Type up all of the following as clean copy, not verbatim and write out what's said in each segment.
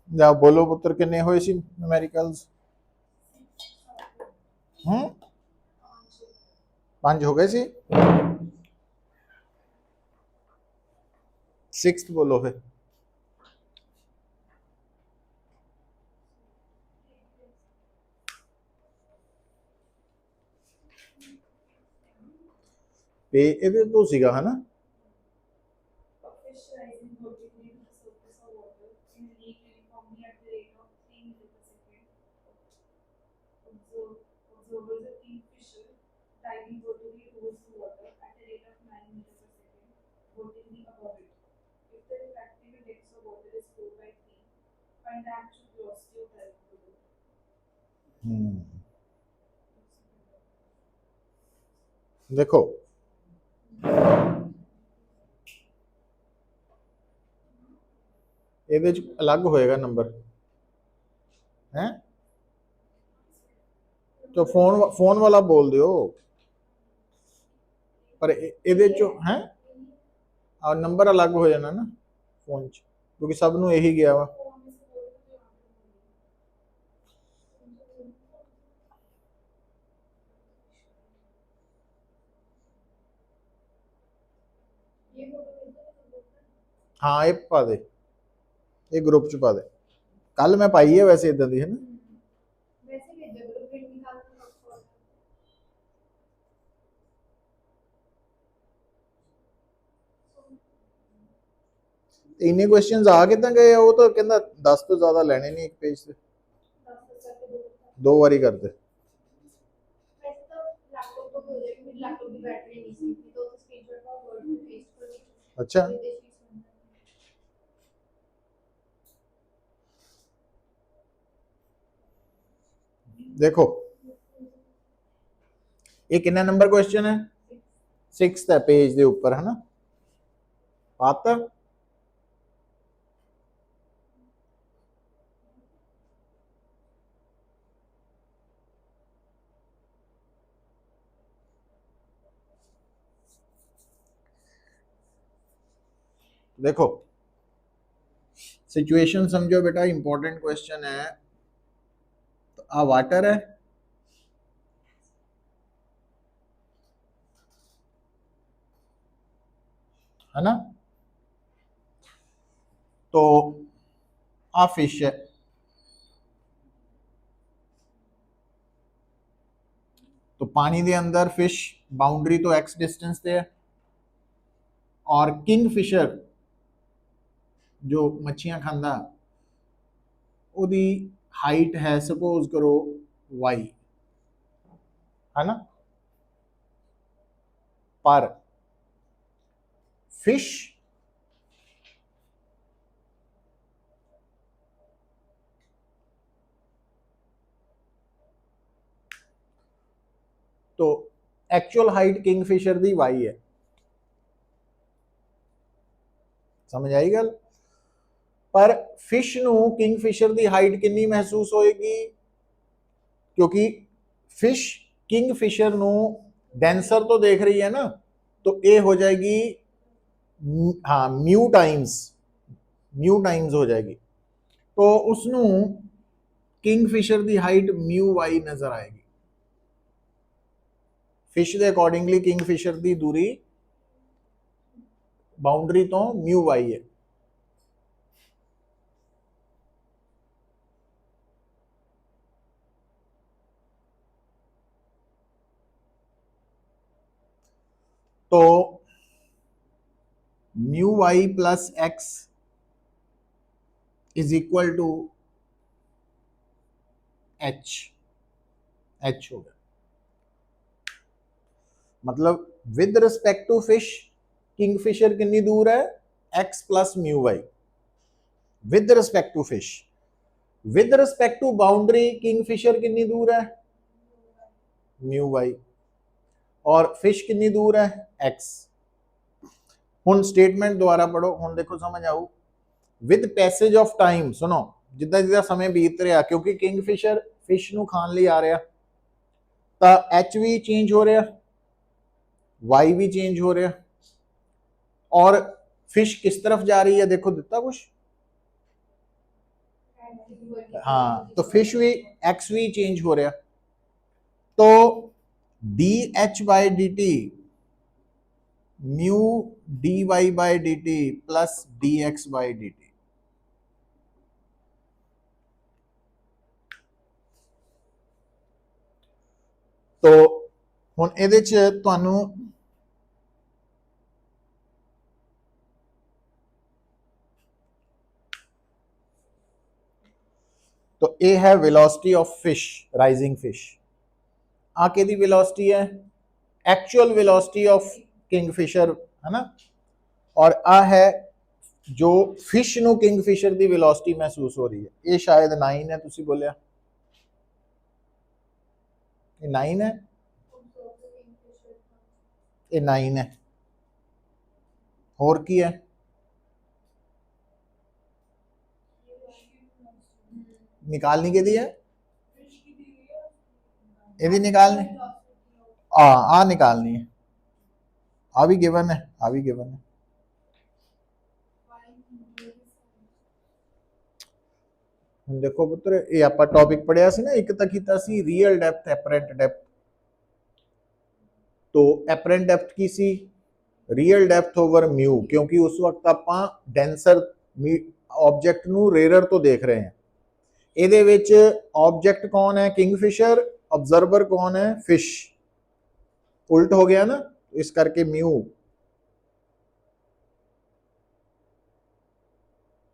ਜਾ ਬੋਲੋ ਪੁੱਤਰ ਕਿੰਨੇ ਹੋਏ ਸੀ ਨਿਊਮੈਰੀਕਲਸ? 5 ਹੋ ਗਏ ਸੀ। 6th बोलो फिर। पे ਇਹਦੇ ਤੋਂ ਸੀਗਾ ਹੈ ਨਾ। देखो ਇਹਦੇ ਚ ਅਲੱਗ ਹੋਏਗਾ ਨੰਬਰ ਹੈ। तो फोन वाला बोल दियो पर ਇਹਦੇ ਚੋਂ ਹੈ और नंबर अलग हो जाना ना फोन च क्योंकि सब नू यही गया वा। हाँ ये पा दे, ये ग्रुप च पा दे। कल मैं पाई है वैसे इदा दी है ना। इन्ने क्वेश्चंस आ कितना गए वो तो कहना 10 तो ज्यादा लेने नहीं एक पेज से। 2 बारी कर दे। अच्छा देखो ये कितना नंबर क्वेश्चन है? 6th है पेज के ऊपर है ना। पाता देखो सिचुएशन समझो बेटा, इंपॉर्टेंट क्वेश्चन है। तो आ वाटर है ना, तो आ फिश है। तो पानी के अंदर फिश बाउंड्री तो एक्स डिस्टेंस पे है और किंग फिशर जो मच्छियां खांदा ओदी हाइट है सपोज करो वाई है ना, पर फिश तो एक्चुअल हाइट किंगफिशर दी वाई है। समझ आई गल? पर फिश नू किंगफिशर दी हाइट कितनी महसूस होएगी क्योंकि फिश किंगफिशर नू डेंसर तो देख रही है ना, तो ए हो जाएगी हाँ म्यू टाइम्स हो जाएगी। तो उसनू किंगफिशर दी हाइट म्यू वाई नजर आएगी। फिश के अकॉर्डिंगली किंगफिशर दी दूरी बाउंड्री तो म्यू वाई है। तो mu y plus x is equal to h हो गया। मतलब with respect to fish kingfisher कितनी दूर है? X plus mu y with respect to fish. With respect to boundary kingfisher कितनी दूर है? Mu Y. और फिश कितनी दूर है? एक्स। हुन स्टेटमेंट दोबारा पढ़ो, हुन देखो समझ आऊ। विद पैसेज ऑफ टाइम, सुनो जिदा जिदा समय बीत रहा क्योंकि किंगफिशर फिश नू खान लिए आ रहा तो एच भी चेंज हो रहा, वाई भी चेंज हो रहा और फिश किस तरफ जा रही है देखो दिता कुछ हाँ तो फिश भी एक्स भी चेंज हो रहा, तो d h by d t mu d y by d t plus d x by d t. तो हुण इहदे च तुहानू तो ये है velocity of fish, rising fish. आ किहदी वेलोसिटी है? एक्चुअल वेलोसिटी ऑफ किंगफिशर, है ना। और आ है जो फिश नु किंगफिशर दी वेलोसिटी महसूस हो रही है। ये शायद 9 है, तुसी बोलिया ये 9 है, ये 9 है। और की है? निकालनी के दी है, यदि निकालनी आ निकालनी है, आ भी गिवन है, आ भी गिवन है। देखो पुत्र, ये आप टॉपिक पढ़िया सी ना, एक तक कीता सी रियल डेप्थ एपरेंट डेप्थ। तो एपरेंट डेप्थ की सी रियल डेप्थ ओवर म्यू, क्योंकि उस वक्त आप डेंसर ऑब्जेक्ट नू रेयर तो देख रहे हैं। ਇਹਦੇ ਵਿੱਚ ऑब्जेक्ट कौन है? किंगफिशर। ऑब्जर्वर कौन है? फिश। उल्ट हो गया ना, इस करके म्यू।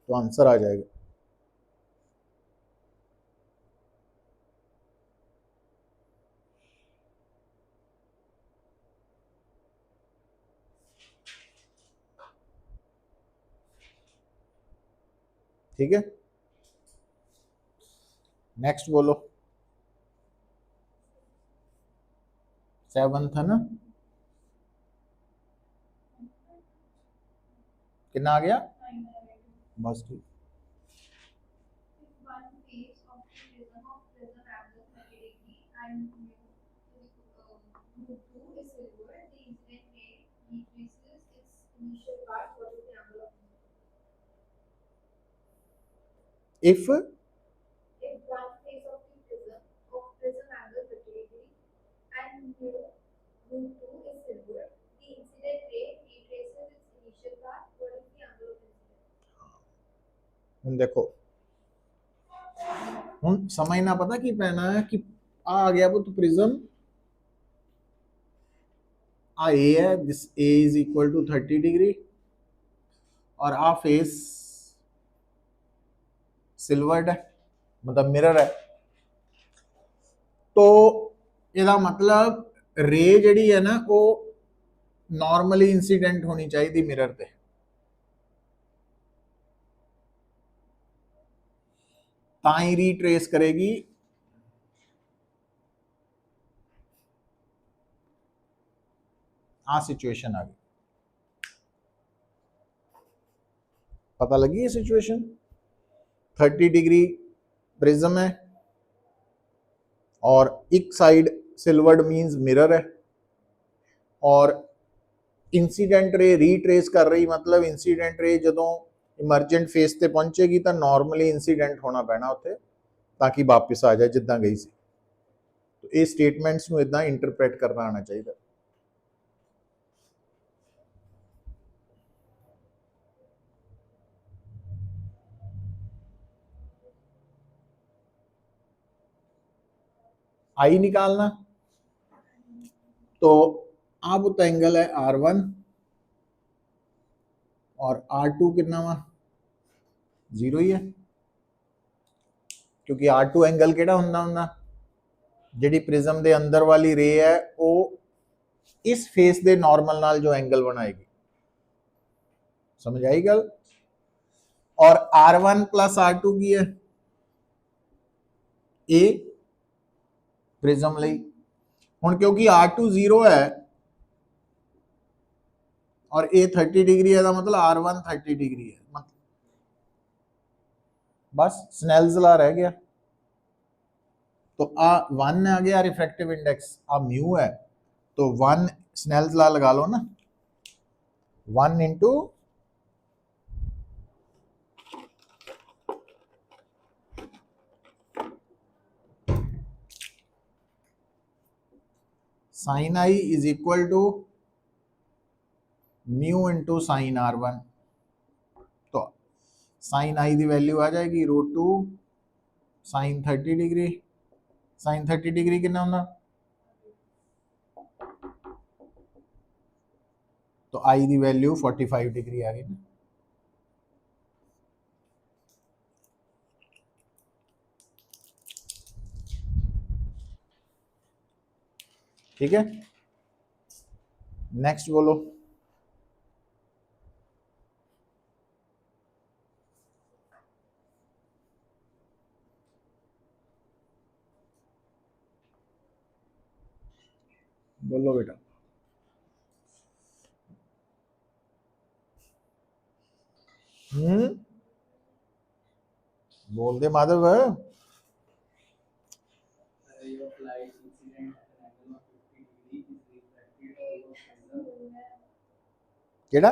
तो आंसर आ जाएगा। ठीक है, नेक्स्ट बोलो। 7 था ना, कितना आ गया? बस ठीक। if देखो हम समझना पता की पैना है कि आ गया वो तो प्रिज्म आ ए है, this A is equal to 30 degree और आ फेस सिल्वर्ड है, मतलब मिरर है। तो ਇਹਦਾ मतलब रे ਜਿਹੜੀ है ना वो नॉर्मली इंसीडेंट होनी चाहिए मिरर पे। ताई रीट्रेस करेगी आ सिचुएशन आ गई। पता लगी ये सिचुएशन? 30 डिग्री प्रिज्म है और एक साइड सिल्वर्ड मींस मिरर है और इंसीडेंट रे रीट्रेस कर रही, मतलब इंसीडेंट रे जदों इमरजेंट फेस ते पहुंचेगी तो नॉर्मली इंसीडेंट होना पैना उत्थे ताकि वापस आ जाए जिद्दां गई सी। तो ये स्टेटमेंट्स नूं इदां इंटरप्रेट करना आना चाहिए। आई निकालना, तो अब तो एंगल है R1 और R2 कितना वा? 0 ही है, क्योंकि R2 एंगल केड़ा हुंदा हुंदा जिहड़ी प्रिज्म दे अंदर वाली रे है वो इस फेस दे नॉर्मल नाल जो एंगल बनाएगी। समझ आई गल? और R1 प्लस R2 की है ए प्रिज्म लई। हुण क्योंकि R2 0 है और ए 30 डिग्री है, मतलब R1 30 डिग्री है, मतलब बस स्नेल्स लॉ रह गया। तो आ 1 आ गया रिफ्रैक्टिव इंडेक्स, आ म्यू है, तो 1 स्नेल्स लॉ लगा लो ना, 1 into sine i is equal to mu into sine R1। तो साइन आई की वैल्यू आ जाएगी √2 साइन 30 डिग्री। साइन 30 डिग्री कितना होना, तो आई की वैल्यू 45 डिग्री आ गई ना। ठीक है, नेक्स्ट बोलो। बोलो बेटा। बोल दे माधव। केड़ा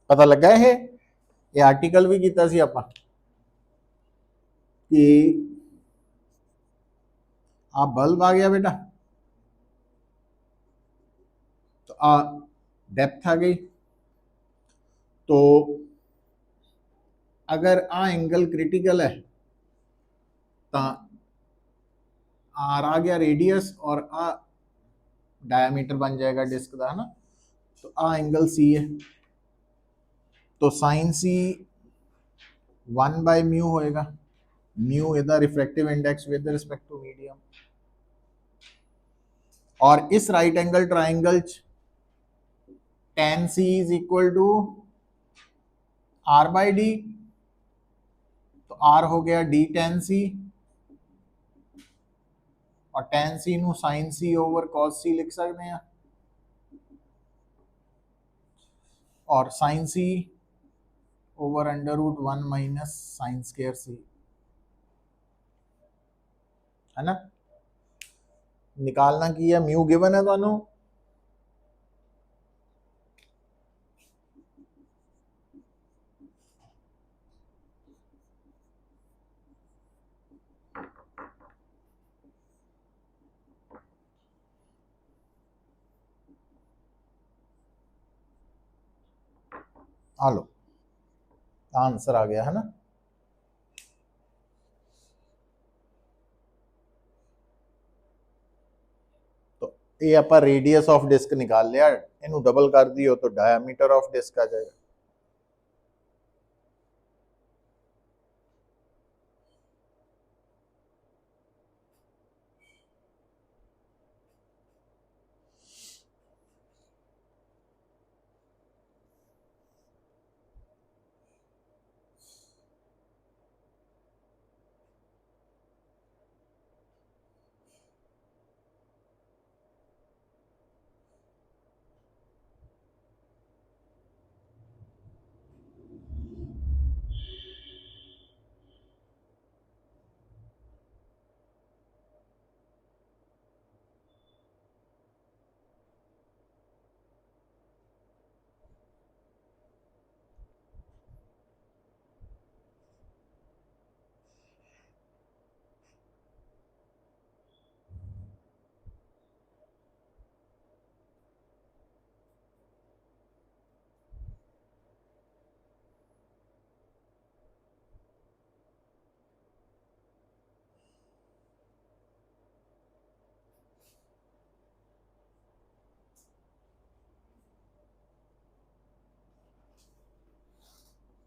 पता लगा है, ये आर्टिकल भी किया सी आपां कि आ बल्ब आ गया बेटा, तो आ डेप्थ आ गई, तो अगर आ एंगल क्रिटिकल है तो आर आ गया रेडियस और आ डायमीटर बन जाएगा डिस्क का, है ना। तो आ एंगल सी है, तो साइन सी 1/μ होएगा। Mu is the refractive index with respect to medium. और इस right angle triangle tan c is equal to r/d, तो r हो गया d tan c, और tan c नु sin c over cos c लिख सकते हैं, और sin c over √1 minus sin square c, है ना। निकालना की है, म्यू गिवन है दोनों। लो आंसर आ गया, है ना। तो ये आप रेडियस ऑफ डिस्क निकाल लिया, इनू डबल कर दियो तो डायमीटर ऑफ डिस्क आ जाएगा।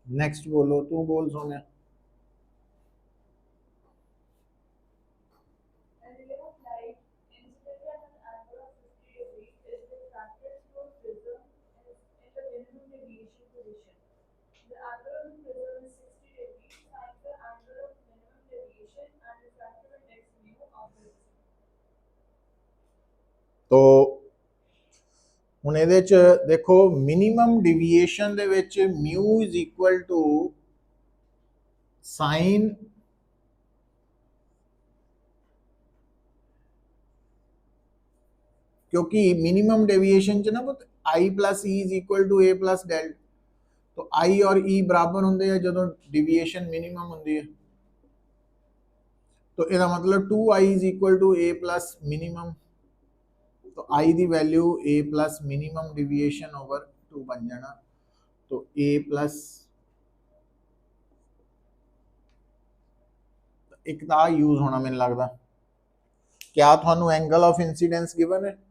नेक्स्ट बोलो, तू बोल सोनिया। तो ਹੁਣ ਇਹਦੇ ਚ ਦੇਖੋ ਮਿਨੀਮਮ ਡਿਵੀਏਸ਼ਨ ਦੇ ਵਿੱਚ μ ਇਜ਼ ਇਕੁਅਲ ਟੂ ਸਾइन क्योंकि मिनिमम डेविएशन च ना पुत i plus e is equal to A plus delta, तो आई और ई बराबर होंगे है जो डिविएशन मिनिमम होंगी है, तो इसका मतलब 2i is equal to A plus minimum, तो आई की value A plus minimum deviation over 2 बन जाना, तो ए प्लस एक तो यूज होना मैंने लगता, क्या थानू एंगल ऑफ इंसीडेंस गिवन है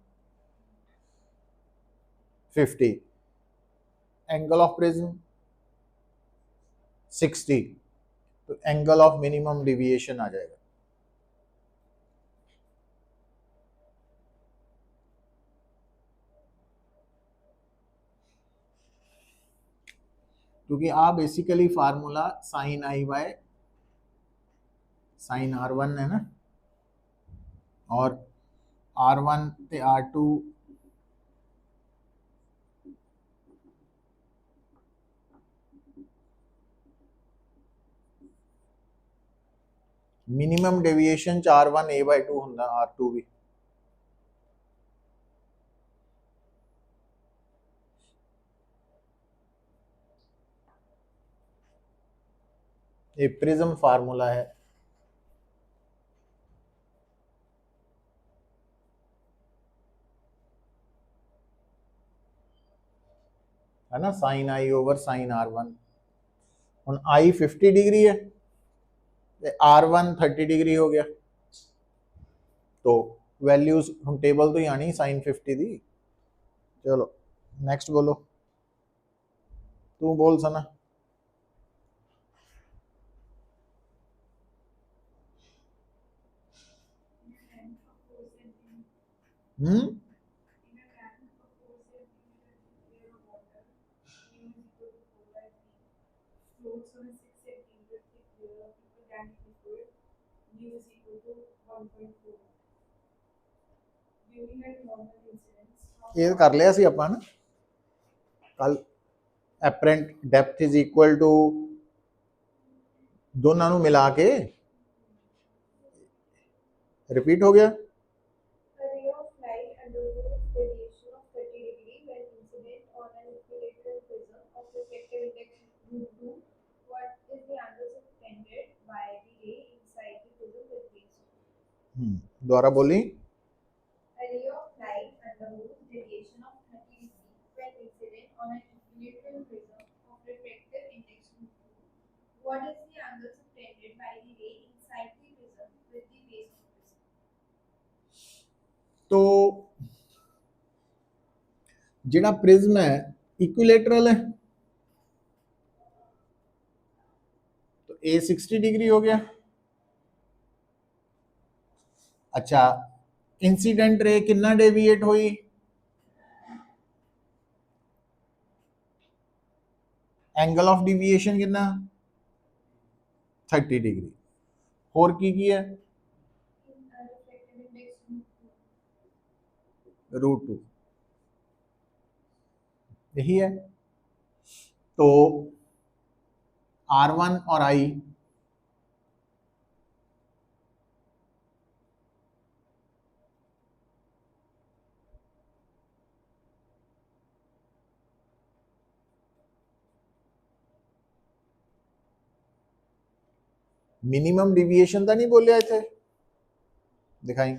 50, एंगल ऑफ प्रिज्म 60, तो एंगल ऑफ मिनिमम डिविएशन आ जाएगा। क्योंकि आ basically formula sine i by sine R1 है ना, और R1 ते R2 minimum deviation R1 A/2 होंगे, R2 भी ये प्रिज्म फार्मूला है ना, sign i over sign R1, हम आई 50 डिग्री है, R1 30 डिग्री हो गया, तो वैल्यूज हम टेबल तो ही आनी साइन 50 दी। चलो नेक्स्ट बोलो, तू बोल सना। हम्म, ये कर लिया सी अपन कल, apparent depth is equal to दोनों मिला के रिपीट हो गया, दोबारा बोली। तो जिहड़ा प्रिज्म है इक्विलेटरल है, तो ए 60 डिग्री हो गया। अच्छा, इंसीडेंट रे कितना डेविएट हुई, एंगल ऑफ डिविएशन कितना 30 डिग्री, और की है √2, यही है। तो R1 और I मिनिमम डिविएशन तो नहीं बोलिया इतने, दिखाई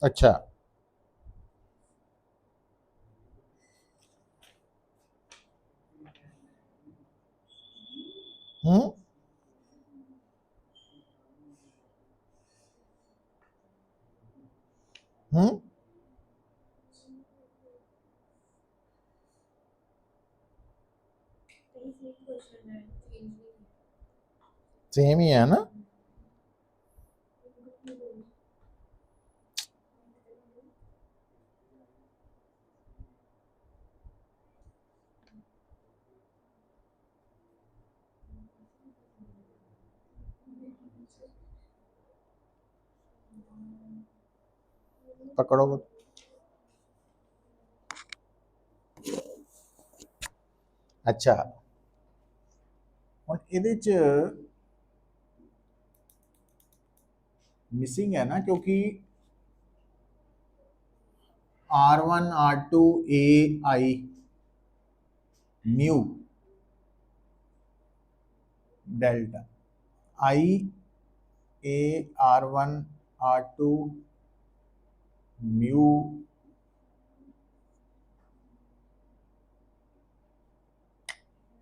अच्छा, हम्म, हम्म, सेम ही है ना। पकड़ो, अच्छा हुण इहदे च मिसिंग है ना, क्योंकि R1 R2 A I mu delta I A R1 R2 mu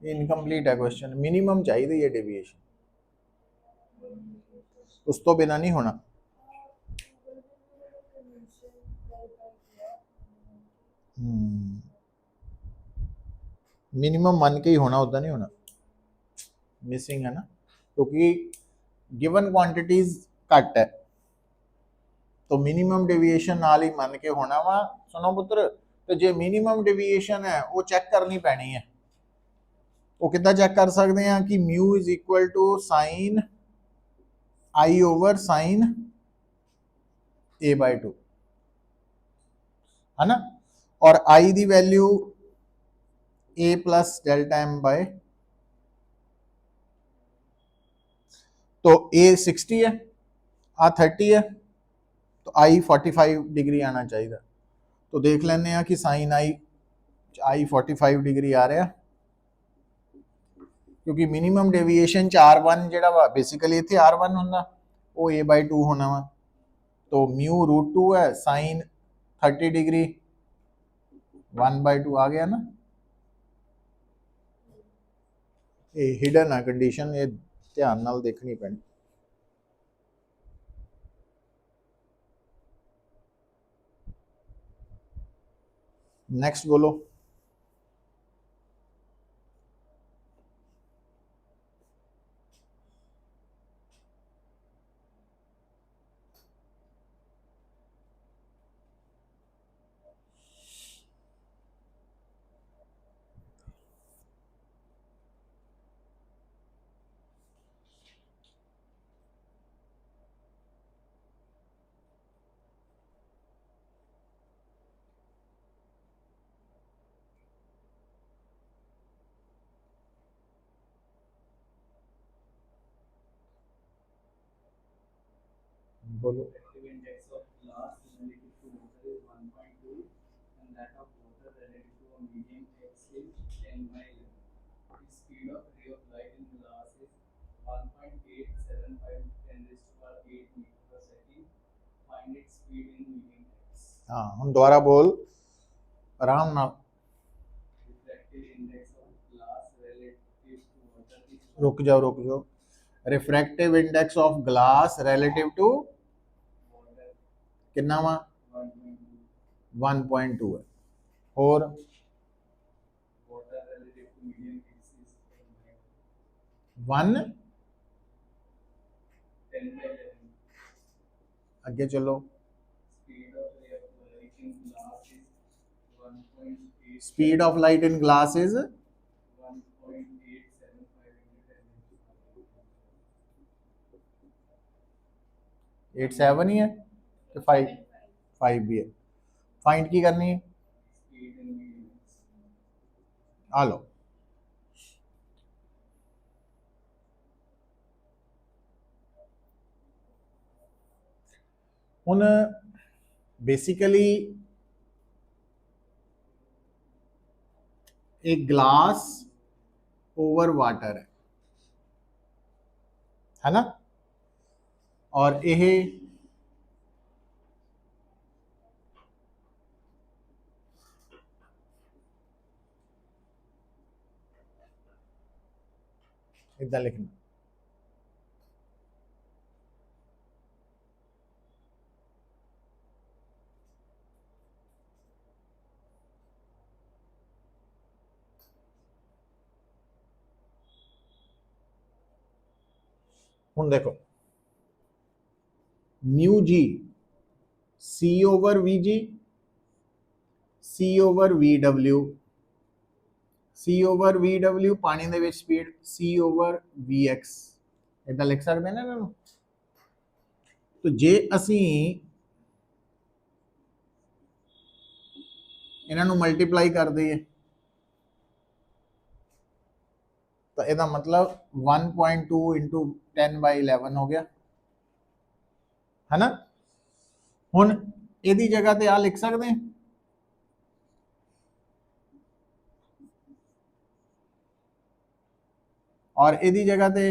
incomplete है क्वेश्चन। मिनिमम चाहिए डेविएशन, उस तो बिना नहीं होना। मिनिमम मान के ही होना, उदा नहीं होना। मिसिंग है ना, क्योंकि गिवन क्वांटिटीज घट है तो मिनिमम डेविएशन नाल ही मान के होना वा। सुनो पुत्र, तो जे मिनिमम डेविएशन है वो चेक करनी पैनी है। वो कितना चेक कर सकते हैं कि mu is equal to sine i over sine A by 2 है ना, और i the value A plus delta m by, तो ए 60 है, आ 30 है, तो आई 45 डिग्री आना चाहिए। तो देख लें कि साइन आई 45 डिग्री आ रहा, क्योंकि मिनिमम डेविएशन R1 जो बेसिकली इतने R1 होंगे वो A/2 होना वा। तो म्यू √2 है, साइन 30 डिग्री 1/2 आ गया ना। ये हिडन है कंडीशन, ये ध्यान नाल देखनी पैनी। नेक्स्ट बोलो। बोलो। हाँ हम दोबारा बोल आराम ना। रुक जाओ। Refractive index of glass relative to कितना वा 1.2 है, और 1 आगे चलो। Speed of light in glass is 87 ही है तो 5 भी है। फाइंड की करनी है, आ लो। हुन बेसिकली एक ग्लास ओवर वाटर है ना, और यह इदा लिखना। हुन देखो mu g c over v g, c over v डब्ल्यू, सी ओवर वी डब्ल्यू पानी दे विच speed c over v x, इदा लिख सकते हैं ना इन्हों। तो जे असी इन्हों मल्टीप्लाई कर दिए तो ਇਹਦਾ मतलब 1.2 इंटू 10/11 हो गया है ना। हुण ਇਹਦੀ जगह ਤੇ आ लिख सकते हैं और ਇਹਦੀ जगह ਤੇ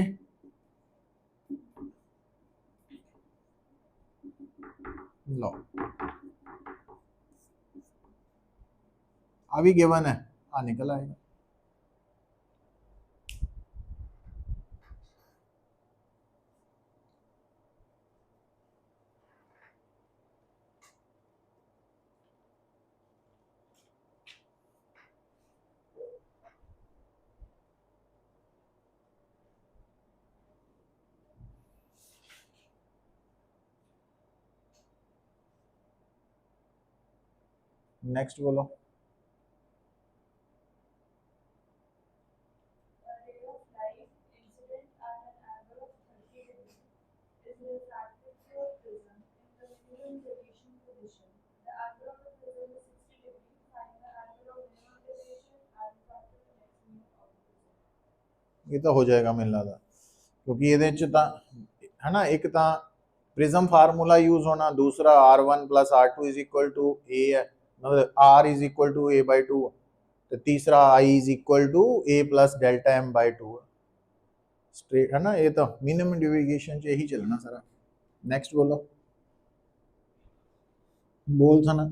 लो अभी गिवन है आ निकल आएगा। नेक्स्ट बोलो। ये तो हो जाएगा मिलना था क्योंकि ये है ना एक तो प्रिज्म फार्मूला यूज होना दूसरा R1 + R2 is equal to ए है मतलब R is equal to A/2 तो तीसरा I is equal to A + Δm/2 straight है ना। ये तो मिनिमम डेविएशन से ही चलना सारा। नेक्स्ट बोलो बोल था ना।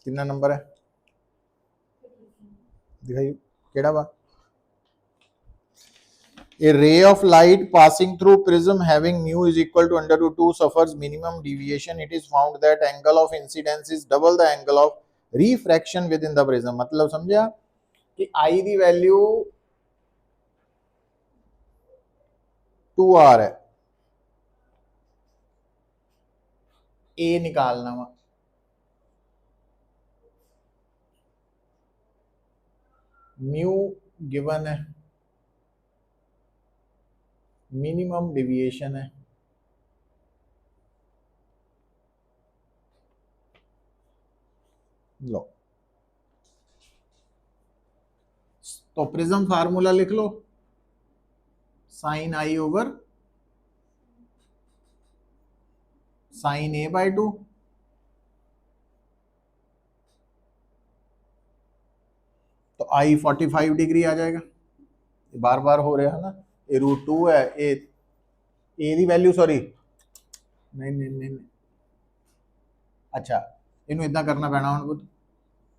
कितना नंबर है दिखाइए केड़ा बा। A ray of light passing through prism having mu is equal to √2 suffers minimum deviation. It is found that angle of incidence is double the angle of refraction within the prism. मतलब समझा कि I the value 2R है A निकालना वा mu given है minimum deviation है लो तो prism formula लिख लो sin I over sin A/2 तो I 45 डिग्री आ जाएगा बार बार हो रहा है ना। ये √2 है ए दी वैल्यू सॉरी नहीं अच्छा इनू इदा करना पैना हम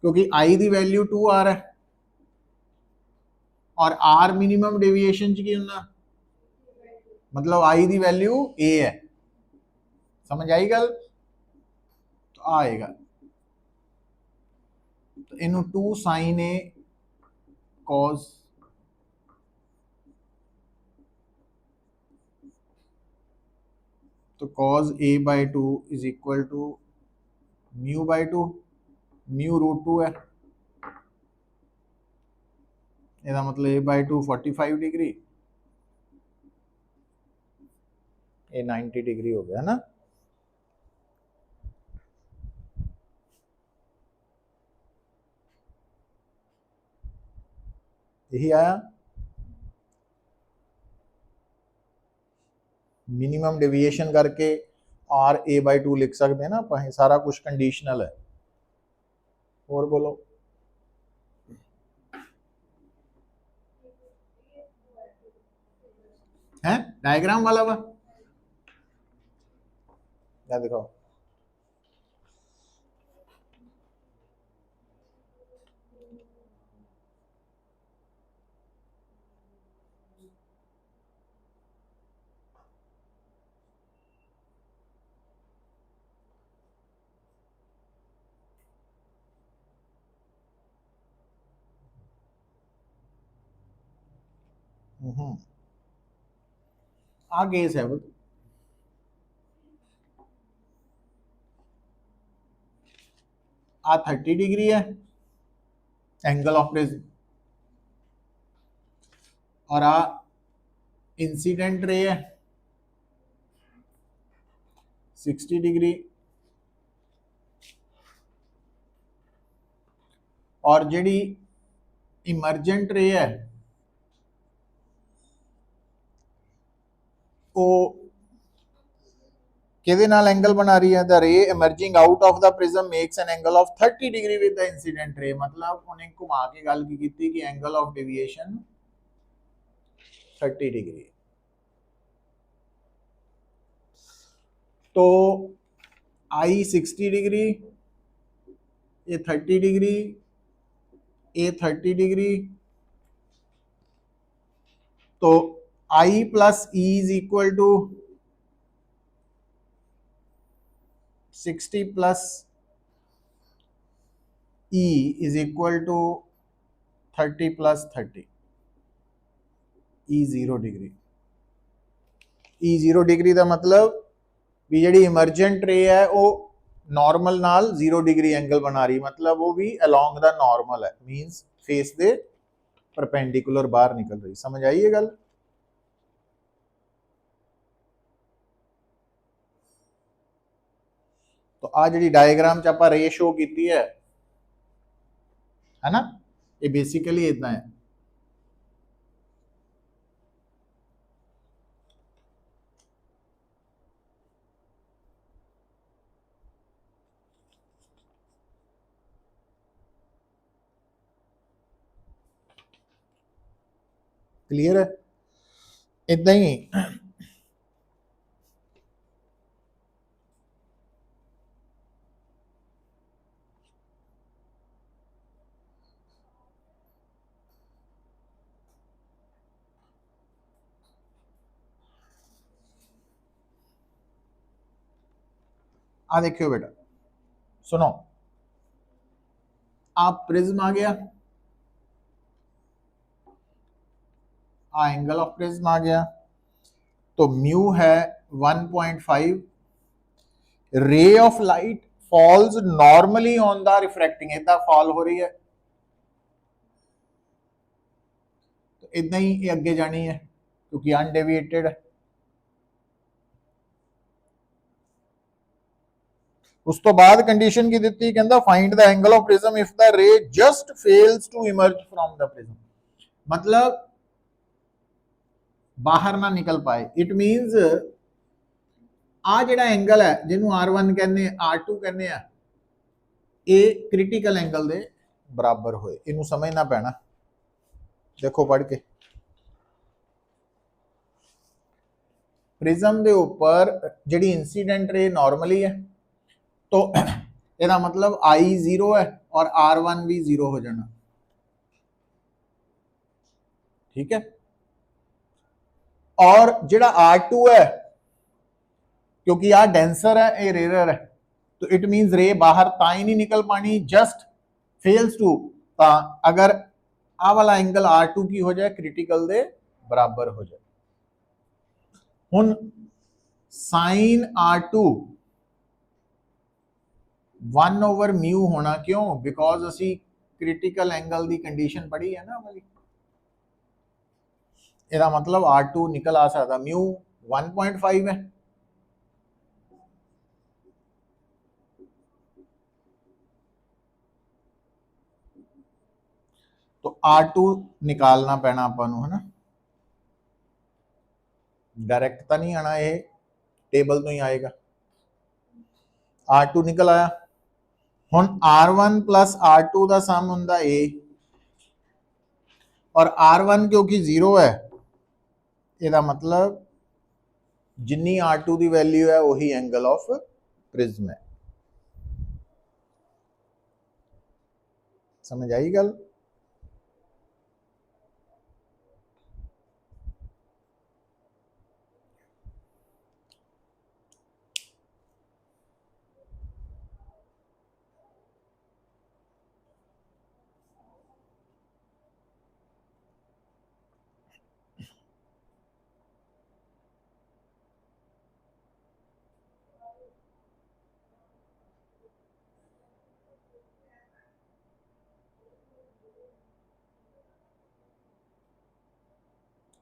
क्योंकि आई दी वैल्यू 2R है और R मिनिमम डेविएशन च की होना मतलब आई दी वैल्यू A है समझ आई गल तो आएगा तो इनू 2 sin A cos तो cos A/2 is equal to μ/2 mu √2 है ਇਹਦਾ मतलब A/2 45 डिग्री ये 90 डिग्री हो गया ना। यही आया मिनिमम डेविएशन करके R A/2 लिख सकते हैं ना आप सारा कुछ कंडीशनल है। और बोलो है डायग्राम वाला वा क्या दिखाओ आ केस है वो, आ 30 डिग्री है एंगल ऑफ प्रिज्म, और आ इंसिडेंट रे है 60 डिग्री, और जिहड़ी इमरजेंट रे है वो किहदे नाल एंगल बना रही है, द रे emerging out of the prism makes an angle of 30 degree with the incident ray. मतलब उन्हें घुमा के गल की कि एंगल ऑफ डेविएशन 30 डिग्री। तो आई 60 डिग्री, ये 30 डिग्री, ये 30 डिग्री, तो i plus e is equal to 60 plus e is equal to 30 plus 30, e 0 degree. E 0 degree का मतलब भी जी इमरजेंट रे है वो नॉर्मल नाल 0 डिग्री एंगल बना रही, मतलब वो भी अलोंग द नॉर्मल है, मींस फेस दे परपेंडिकुलर बाहर निकल रही। समझ आई ये गल? तो आ जी डायग्राम च आप रे शो की है ना, ये बेसिकली इदा है। क्लियर है? इदा ही आ देखियो बेटा, सुनो, आप प्रिज्म आ गया, आ एंगल ऑफ प्रिज्म आ गया, तो म्यू है 1.5, ray of light falls normally on the refracting, इदा फॉल हो रही है, तो इदा ही ये अगे जानी है क्योंकि अनडेविएटेड है। उस तो बाद कंडीशन की दी कहता find the angle of prism if the ray just fails to emerge from the prism, मतलब बाहर ना निकल पाए। इट मीनस आ जिहड़ा एंगल है जिन्हों R1 कहने R2 कहने आ, ये क्रिटिकल एंगल दे बराबर होए, इनू समझना पैना। देखो पढ़ के, प्रिज्म के उपर जिहड़ी इंसीडेंट रे नॉर्मली है, तो यदा मतलब आई 0 है और R1 भी 0 हो जाना, ठीक है। और जिहड़ा R2 है क्योंकि आ डेंसर है ये रेयर है, तो इट मीनस रे बाहर ता ही नहीं निकल पानी, जस्ट फेल्स टू, अगर आ वाला एंगल R2 की हो जाए क्रिटिकल दे बराबर हो जाए। हुन साइन R2 1/μ होना क्यों? बिकॉज असी क्रिटिकल एंगल की कंडीशन पढ़ी है ना वाली, ਇਹਦਾ मतलब R2 निकल आ सकता, म्यू 1.5 है, तो R2 निकालना पैना अपन है ना, डायरैक्ट तो नहीं आना, ये टेबल तो ही आएगा। R2 निकल आया, हुन R1 प्लस R2 का सम हुंदा A, और R1 क्योंकि 0 है, ਇਹਦਾ मतलब जिन्नी R2 की वैल्यू है वही एंगल ऑफ प्रिज्म है। समझ आई गल?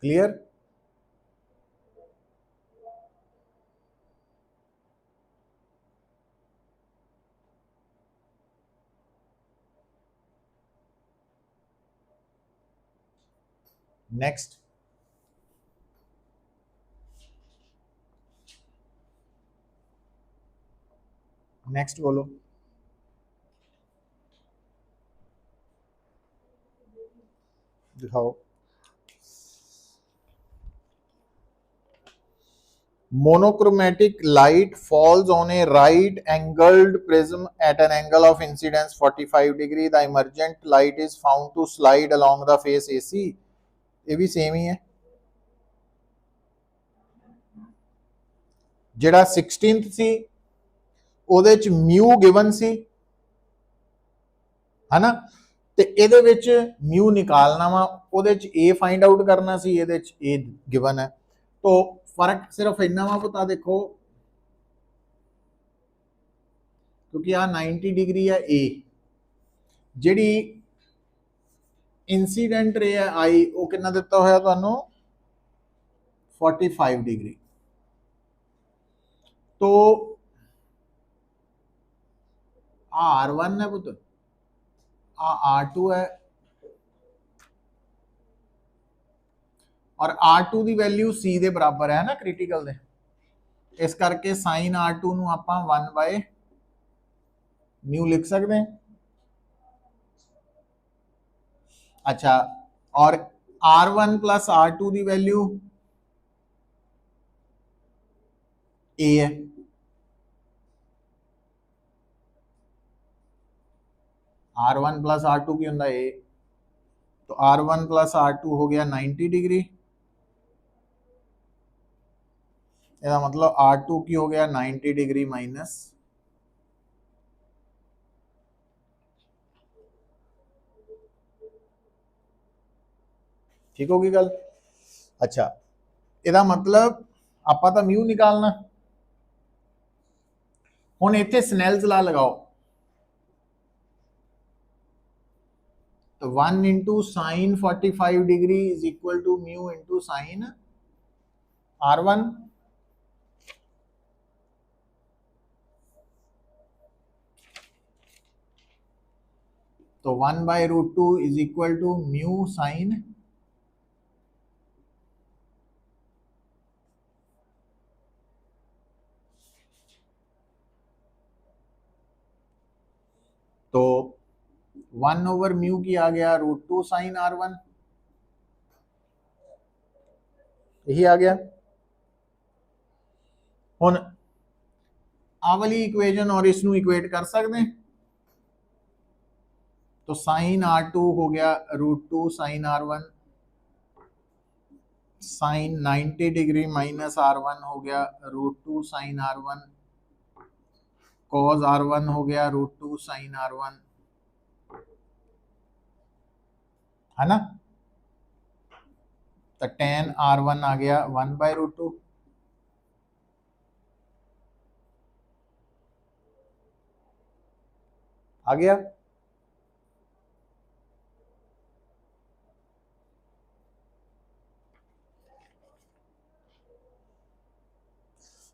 क्लियर? नेक्स्ट, नेक्स्ट बोलो। दिखाओ। Monochromatic light falls on a right angled prism at an angle of incidence 45 degree. The emergent light is found to slide along the face AC. ये भी same ही है। ਜਿਹੜਾ 16th ਸੀ ਉਹਦੇ ਚ ਮਿਊ ਗਿਵਨ ਸੀ, ਹਨਾ, ਤੇ ਇਹਦੇ ਵਿੱਚ ਮਿਊ ਨਿਕਾਲਣਾ ਵਾ, ਉਹਦੇ ਚ a फाइंड आउट करना ਸੀ, ਇਹਦੇ ਚ a ਗਿਵਨ है। तो फर्क सिर्फ इन्ना वा, पता देखो, क्योंकि आ 90 डिग्री है ए, ਜਿਹੜੀ इंसीडेंट रे है आई वो कितना दिता होया तुहानू 45 डिग्री। तो R1 है पुत्र, R2 है, और R2 की वैल्यू C के बराबर है ना क्रिटिकल दे, इस करके साइन R2 नू आपां 1 बाय म्यू लिख सकते हैं। अच्छा, और R1 प्लस R2 की वैल्यू A है, R1 प्लस R2 की होंदा A, तो R1 प्लस R2 हो गया 90 डिग्री, इसका मतलब R2 की हो गया 90 डिग्री माइनस, ठीक होगी गल। अच्छा, ਇਹਦਾ मतलब ਆਪਾਂ ਤਾਂ म्यू निकालना, ਹੁਣ ਇੱਥੇ स्नेल्स ला लगाओ, तो 1 into sine 45 degree is equal to mu into sine R1, तो 1 by root 2 is equal to mu sine, तो 1 ओवर म्यू की आ गया रूट 2 साइन R1, यही आ गया। हुन आ वाली इक्वेशन और इसनू इक्वेट कर सकते हैं, तो साइन R2 हो गया root 2 sine R1, sine 90 degree minus R1 हो गया root 2 sine R1, cause R1 हो गया रूट 2 साइन R1, है ना, तो tan R1 आ गया 1 बाय रूट 2, आ गया।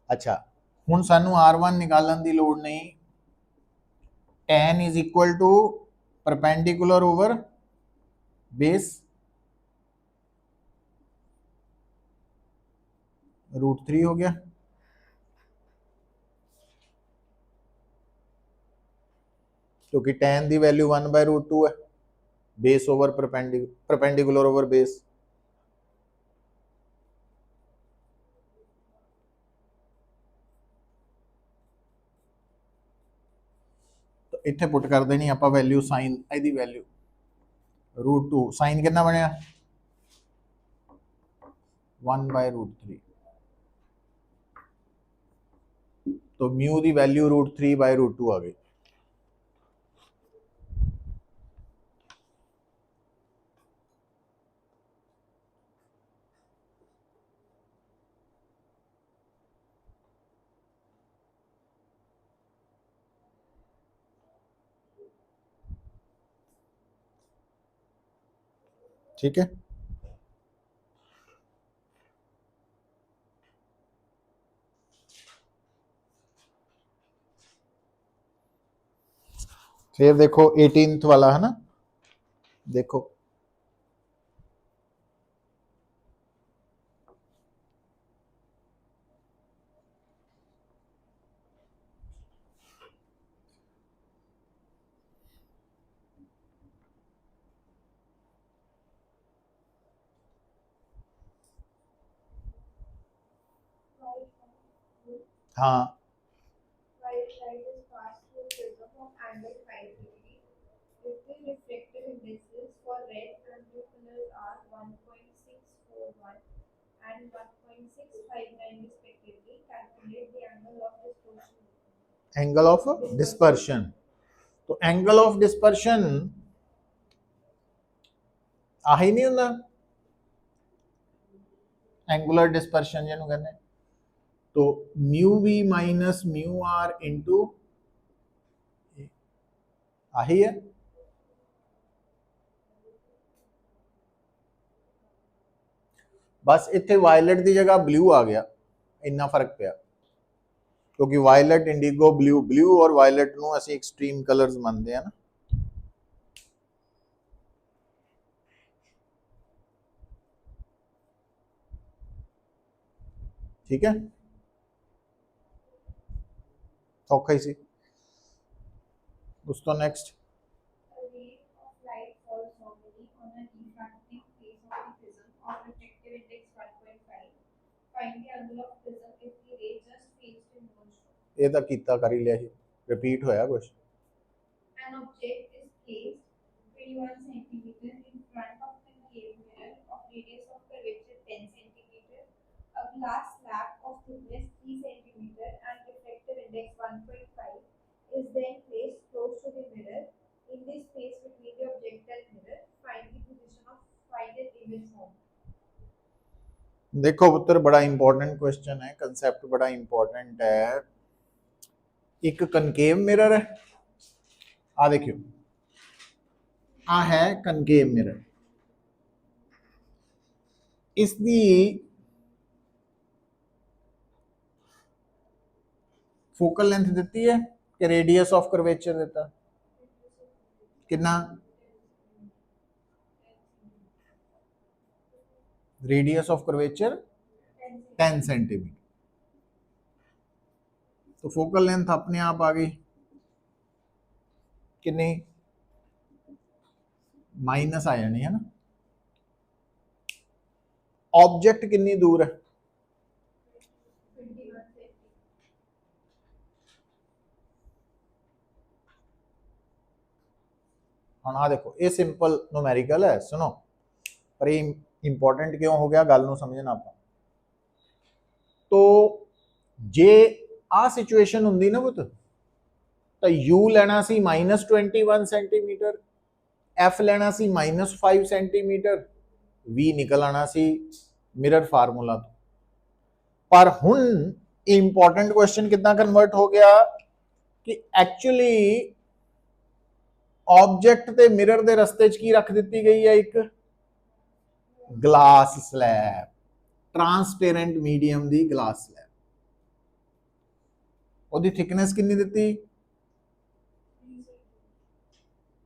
अच्छा, हुण सानू R1 निकालन की लोड़ नहीं, tan is equal to perpendicular over base root 3 हो गया, क्योंकि tan की वैल्यू 1 बाय रूट 2 है, base over perpendicular over base, तो इत्थे पुट कर देनी आप वैल्यू साइन, यदी वैल्यू रूट 2 साइन कितना बनया 1 बाय रूट 3, तो म्यू की वैल्यू रूट 3 बाय रूट 2 आ गई। ठीक है, फिर देखो 18th वाला है ना, देखो हाँ एंगल ऑफ डिस्पर्शन, तो एंगल ऑफ डिस्पर्शन आही नहीं ਹੁੰਦਾ, एंगुलर डिस्पर्शन ਜਿਹਨੂੰ ਕਹਿੰਦੇ, तो mu v minus mu r into आही है। बस इतने वायलट की जगह ब्लू आ गया, इन्ना फर्क पिया, क्योंकि वायलट इंडिगो ब्लू, ब्लू और वायलट नूं असीं एक्सट्रीम कलर्स मानते हैं ना। ठीक है, सौखा ही सी। उस तो नेक्स्ट ये तो कीता कर ही लिया ही, रिपीट होया कुछ। देखो पुत्र बड़ा इंपॉर्टेंट क्वेश्चन है, कंसेप्ट बड़ा इंपॉर्टेंट है। एक कनकेव मिरर है, आ देखियो आ है कनकेव मिरर, इसकी फोकल लेंथ दी है कि रेडियस ऑफ कर्वेचर देता कितना, रेडियस ऑफ कर्वेचर 10 सेंटीमीटर, तो फोकल लेंथ अपने आप आ गई कितनी, माइनस आ जानी है ना। ऑब्जेक्ट कितनी दूर है, हम आ देखो ये सिंपल न्यूमेरिकल है, सुनो पर ये इंपॉर्टेंट क्यों हो गया, गल नूं समझना आप। तो जे आ सिचुएशन हुंदी ना पुत, तो यू लेना सी -21 सेंटीमीटर, एफ लेना सी -5 सेंटीमीटर, वी निकल आना सी मिरर फार्मूला तो। पर हुण इंपॉर्टेंट क्वेश्चन कितना कन्वर्ट हो गया कि एक्चुअली ऑब्जेक्ट ते मिरर दे रस्ते च की रख दी गई है, एक ग्लास स्लैब, ट्रांसपेरेंट मीडियम दी ग्लास स्लैब, ओदी थिकनेस कितनी दी,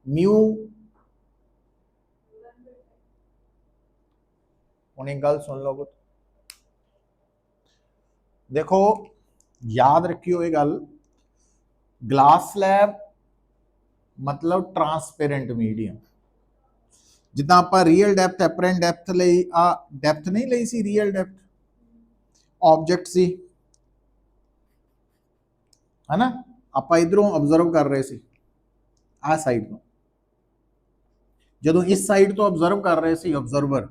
म्यू। हुण एक गल सुन लो पुत, देखो याद रखियो ये गल, ग्लास स्लैब मतलब ट्रांसपेरेंट मीडियम, जिदा आप रियल डेप्थ एपरेंट डेप्थ लई आ डेप्थ नहीं लई सी, रियल डेप्थ ऑब्जेक्ट सी है ना, आप इधरों ऑब्जर्व कर रहे सी आ साइड तो, जो इस साइड तो ऑब्जर्व कर रहे सी ऑब्जर्वर,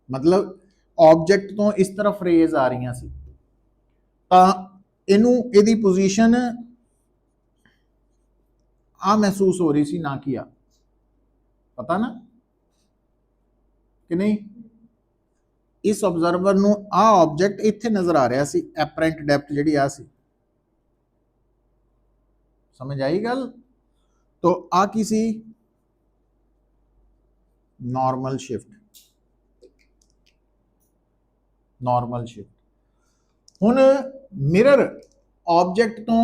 मतलब ऑब्जेक्ट तो इस तरफ रेज आ रही सी, इनू इहदी पोजीशन आ महसूस हो रही सी ना कि आ, पता ना कि नहीं, इस ऑब्जर्वर नू आ ऑब्जेक्ट इत्थे नजर आ रहा सी, एपरेंट डेप्थ जिहड़ी आ सी, समझ आई गल। तो आ की सी नॉर्मल शिफ्ट, नॉर्मल शिफ्ट। हुण मिरर ऑब्जेक्ट तो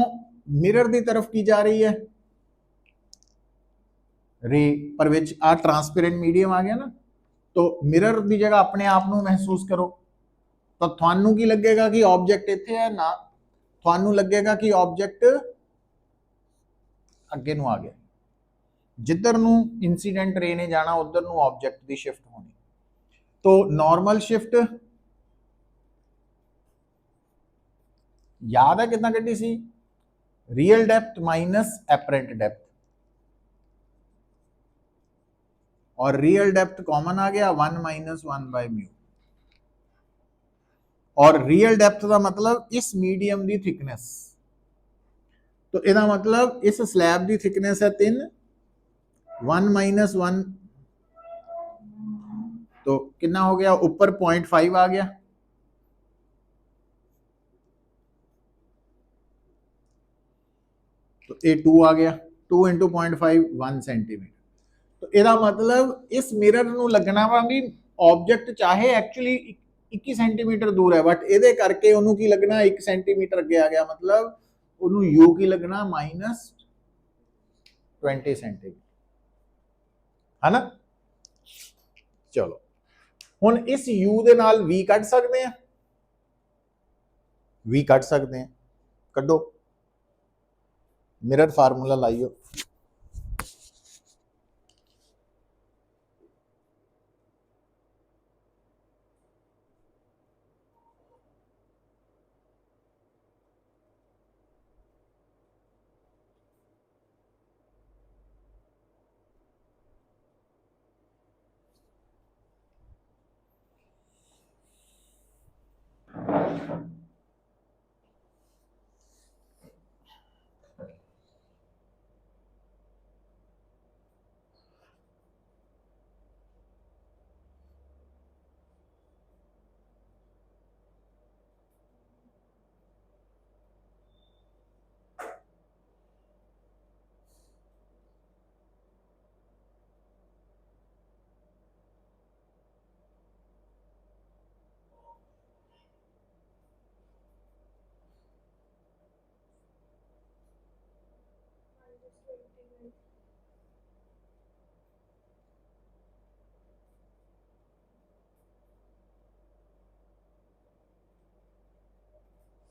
मिरर की तरफ की जा रही है, रे पर विच आ ट्रांसपेरेंट मीडियम आ गया ना, तो मिरर की जगह अपने आप को महसूस करो तो थानू की लगेगा कि ऑब्जेक्ट इत्थे है ना, थानू लगेगा कि ऑब्जेक्ट अगे नू आ गया, जिधर नू इंसीडेंट रे ने जाना उधर नू ऑब्जेक्ट की शिफ्ट होनी। तो नॉर्मल शिफ्ट याद है कितना कड्डी सी, real depth minus apparent depth, और रियल डेप्थ कॉमन आ गया 1 माइनस 1 बाय म्यू, और रियल डेप्थ का मतलब इस मीडियम की थिकनेस, तो इसका मतलब इस स्लैब की थिकनेस है 3, 1 माइनस 1 तो कितना हो गया, ऊपर 0.5 आ गया, तो ये 2 आ गया, 2 इंटू 0.5 1 सेंटीमीटर। तो यदा मतलब इस मिरर नू लगना वा भी ऑब्जेक्ट चाहे एक्चुअली 21 सेंटीमीटर दूर है, बट ये करके उन्होंने की लगना 1 सेंटीमीटर अगे आ गया, मतलब उन्होंने यू की लगना माइनस 20 सेंटीमीटर, है ना। चलो हुण इस यू दे नाल वी कट सकते हैं, वी कट सकते हैं, कड्डो मिरर फार्मूला लाइयो,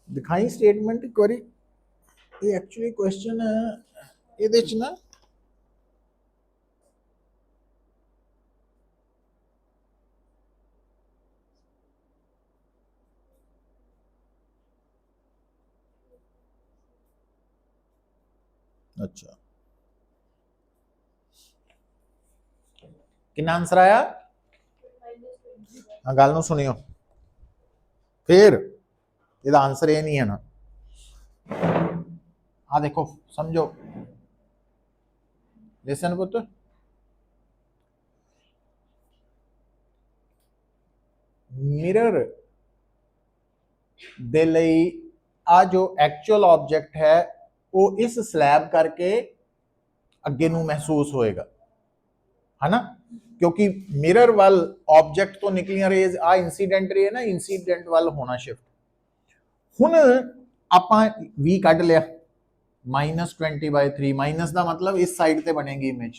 दिखाई स्टेटमेंट एक बारी, ये एक्चुअली क्वेश्चन ये ना अच्छा कितना आंसर आया, हाँ गल सुनियो, फिर इसका आंसर ये नहीं है ना, हाँ देखो समझो, लिसन पुत्र, मिरर दे लई आ जो एक्चुअल ऑब्जेक्ट है वो इस स्लैब करके अगे नू महसूस होएगा, है ना, क्योंकि मिरर वाल ऑब्जेक्ट तो निकलियां रेज आ इंसीडेंट रे है ना, इंसीडेंट वाल होना शिफ्ट। हुण आपां वी कढ लिया -20/3, माइनस का मतलब इस साइड से बनेगी इमेज,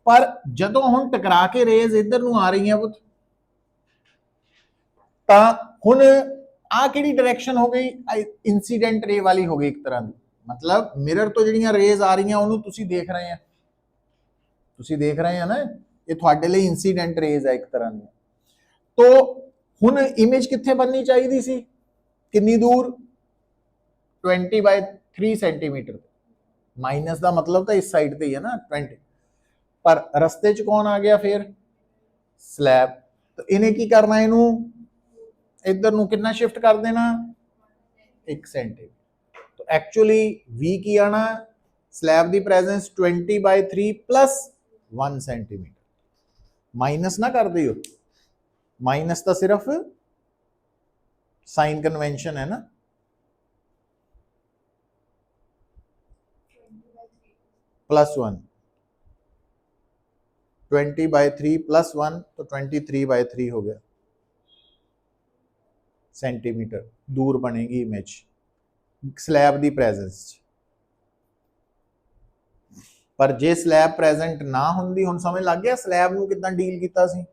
पर जदों हुण टकरा के रेज इधर नू आ रही हैं पुत, तां हुण आ किहड़ी डायरेक्शन हो गई, इंसीडेंट रे वाली हो गई एक तरह की, मतलब मिरर तो जिहड़ियां रेज आ रही हैं उन्होंने तुसी देख रहे हैं, तुसी देख रहे हैं ना, ये तुहाडे लई इंसीडेंट रेज है एक तरह की। तो हुण इमेज कित्थे बननी चाहिए सी, कितनी दूर, 20/3 सेंटीमीटर, माइनस का मतलब तो इस साइड पे ही है ना 20, पर रस्ते च कौन आ गया फिर, स्लैब, तो इन्हें की करना, इनू इधर नू कितना शिफ्ट कर देना 1 सेंटीमीटर, तो एक्चुअली वी की आना स्लैब की प्रेजेंस 20/3 प्लस 1 सेंटीमीटर, माइनस ना कर दियो, माइनस तो सिर्फ साइन कन्वेंशन है ना, +1, 20/3 +1 तो 23/3 हो गया सेंटीमीटर दूर बनेगी इमेज स्लैब की प्रेजेंस। ਪਰ ਜੇ ਸਲੈਬ ਪ੍ਰੈਜ਼ੈਂਟ ਨਾ ਹੁੰਦੀ, ਹੁਣ ਸਮਝ ਲੱਗ ਗਿਆ ਸਲੈਬ ਨੂੰ ਕਿਦਾਂ ਡੀਲ ਕੀਤਾ ਸੀ।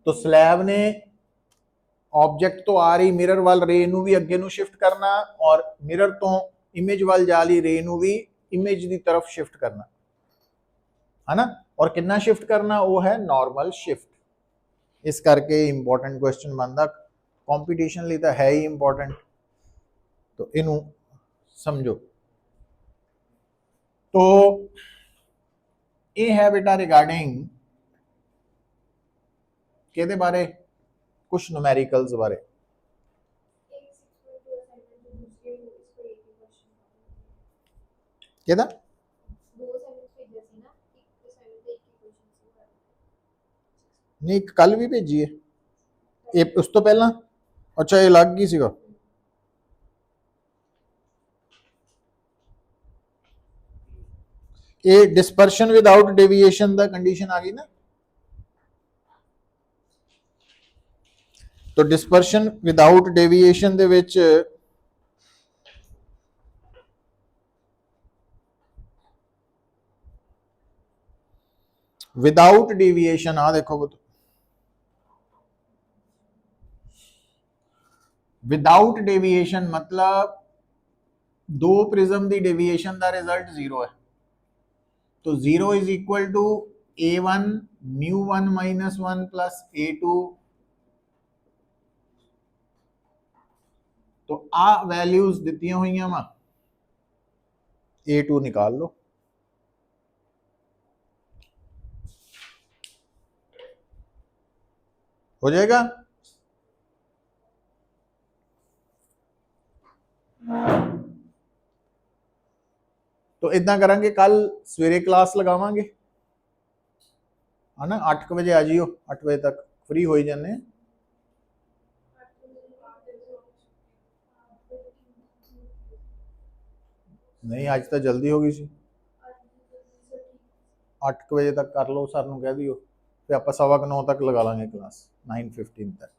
तो स्लैब ने ऑब्जेक्ट तो आ रही मिरर वाल रे नू भी अगे नू शिफ्ट करना और मिरर तो इमेज वाल जाली रे नू भी इमेज की तरफ शिफ्ट करना है ना। और कितना शिफ्ट करना, वो है नॉर्मल शिफ्ट। इस करके इंपॉर्टेंट क्वेश्चन बनता, कॉम्पीटिशन लिए तो है ही इंपॉर्टेंट, तो इनू समझो। तो ये है बेटा रिगार्डिंग के बारे, कुछ न्यूमेरिकल्स बारे। केदा नहीं, कल भी भेजी है ये, उस तो पहला। अच्छा, ये लग गई सीगा। ये डिस्पर्शन विदाउट डेविएशन दा कंडीशन आ गई ना। तो डिस्पर्शन विदाउट डेविएशन दे विच विदाउट डेविएशन, आ देखो विदाउट डेविएशन मतलब दो प्रिज्म की डेविएशन का रिजल्ट 0 है। तो 0 is equal to a1 μ1 minus 1 plus a2। तो आ वैल्यूज दी हुई वा, a2 निकाल लो। हो जाएगा। तो इदा करेंगे, कल सवेरे क्लास लगावांगे, है ना। 8 बजे आ जियो, 8 बजे तक फ्री हो ही जाने। नहीं, अज तो जल्दी हो गई सी। 8 बजे तक कर लो, सर नूं कह दियो, फिर आप 9:15 तक लगा लांगे क्लास, 9:15 तक।